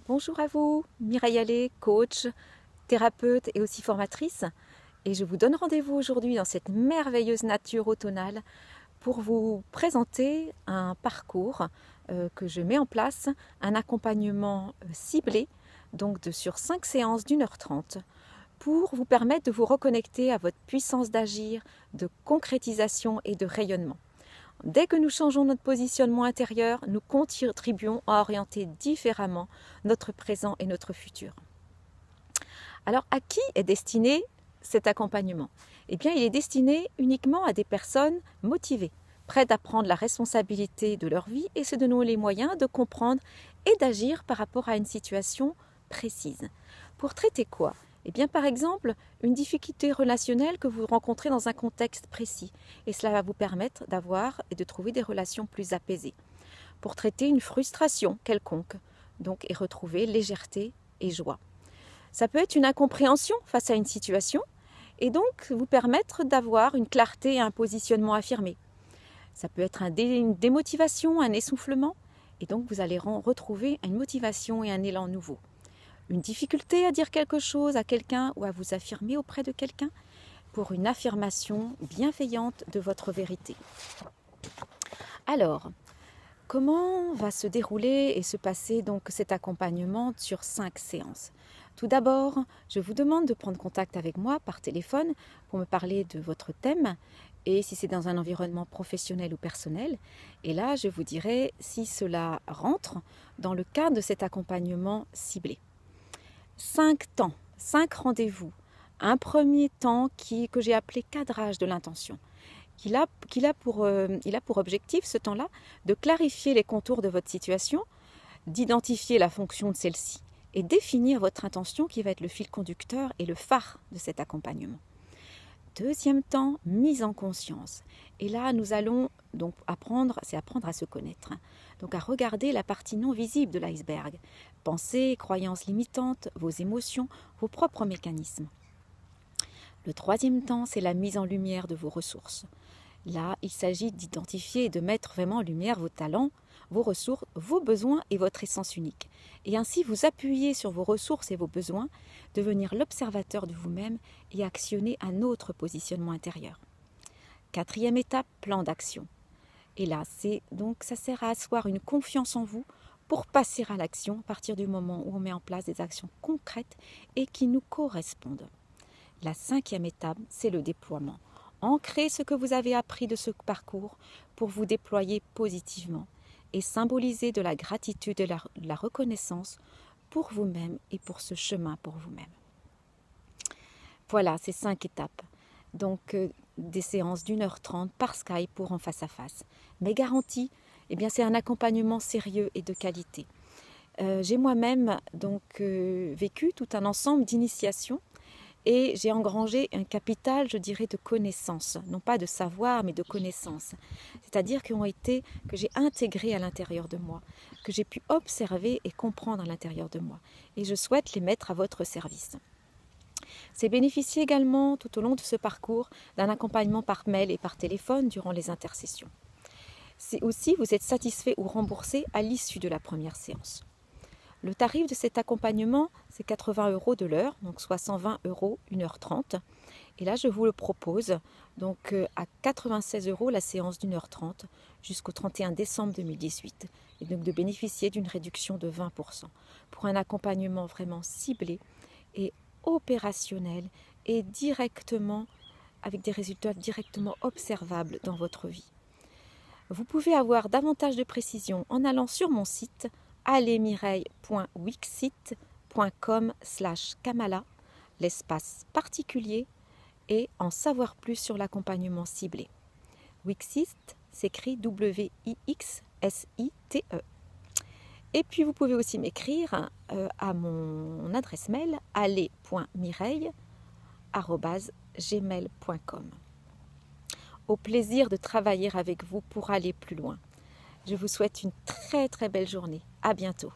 Bonjour à vous, Mireille Allais, coach, thérapeute et aussi formatrice. Et je vous donne rendez-vous aujourd'hui dans cette merveilleuse nature automnale pour vous présenter un parcours que je mets en place, un accompagnement ciblé, donc sur 5 séances d'1h30, pour vous permettre de vous reconnecter à votre puissance d'agir, de concrétisation et de rayonnement. Dès que nous changeons notre positionnement intérieur, nous contribuons à orienter différemment notre présent et notre futur. Alors, à qui est destiné cet accompagnement? Eh bien, il est destiné uniquement à des personnes motivées, prêtes à prendre la responsabilité de leur vie et se donner les moyens de comprendre et d'agir par rapport à une situation précise. Pour traiter quoi? Eh bien, par exemple, une difficulté relationnelle que vous rencontrez dans un contexte précis. Et cela va vous permettre d'avoir et de trouver des relations plus apaisées. Pour traiter une frustration quelconque, donc, et retrouver légèreté et joie. Ça peut être une incompréhension face à une situation, et donc vous permettre d'avoir une clarté et un positionnement affirmé. Ça peut être une démotivation, un essoufflement, et donc vous allez retrouver une motivation et un élan nouveau. Une difficulté à dire quelque chose à quelqu'un ou à vous affirmer auprès de quelqu'un pour une affirmation bienveillante de votre vérité. Alors, comment va se dérouler et se passer donc cet accompagnement sur 5 séances? Tout d'abord, je vous demande de prendre contact avec moi par téléphone pour me parler de votre thème et si c'est dans un environnement professionnel ou personnel. Et là, je vous dirai si cela rentre dans le cadre de cet accompagnement ciblé. 5 temps, 5 rendez-vous. Un premier temps que j'ai appelé cadrage de l'intention. Il a pour objectif, ce temps-là, de clarifier les contours de votre situation, d'identifier la fonction de celle-ci et définir votre intention qui va être le fil conducteur et le phare de cet accompagnement. Deuxième temps, mise en conscience. Et là, nous allons donc apprendre à se connaître. Donc à regarder la partie non visible de l'iceberg. Pensées, croyances limitantes, vos émotions, vos propres mécanismes. Le troisième temps, c'est la mise en lumière de vos ressources. Là, il s'agit d'identifier et de mettre vraiment en lumière vos talents, vos ressources, vos besoins et votre essence unique. Et ainsi vous appuyer sur vos ressources et vos besoins, devenir l'observateur de vous-même et actionner un autre positionnement intérieur. Quatrième étape, plan d'action. Et là, ça sert à asseoir une confiance en vous pour passer à l'action à partir du moment où on met en place des actions concrètes et qui nous correspondent. La cinquième étape, c'est le déploiement. Ancrez ce que vous avez appris de ce parcours pour vous déployer positivement et symboliser de la gratitude et de la reconnaissance pour vous-même et pour ce chemin pour vous-même. Voilà, ces 5 étapes. Donc, des séances d'1h30 par Skype ou en face à face. Mais garantie, eh bien, c'est un accompagnement sérieux et de qualité. J'ai moi-même donc vécu tout un ensemble d'initiations et j'ai engrangé un capital, je dirais, de connaissances, non pas de savoir, mais de connaissances. C'est-à-dire que j'ai intégré à l'intérieur de moi, que j'ai pu observer et comprendre à l'intérieur de moi. Et je souhaite les mettre à votre service. C'est bénéficier également tout au long de ce parcours d'un accompagnement par mail et par téléphone durant les intercessions. C'est aussi, vous êtes satisfait ou remboursé à l'issue de la première séance. Le tarif de cet accompagnement, c'est 80 € de l'heure, donc soit 120 € 1h30. Et là, je vous le propose donc à 96 € la séance d'1h30 jusqu'au 31 décembre 2018. Et donc de bénéficier d'une réduction de 20% pour un accompagnement vraiment ciblé et opérationnel et directement avec des résultats directement observables dans votre vie. Vous pouvez avoir davantage de précisions en allant sur mon site allemireille.wixsite.com/kamala, l'espace particulier, et en savoir plus sur l'accompagnement ciblé. Wixsite s'écrit W-I-X-S-I-T-E. Et puis vous pouvez aussi m'écrire à mon adresse mail allez.mireille@gmail.com. Au plaisir de travailler avec vous pour aller plus loin. Je vous souhaite une très très belle journée. À bientôt.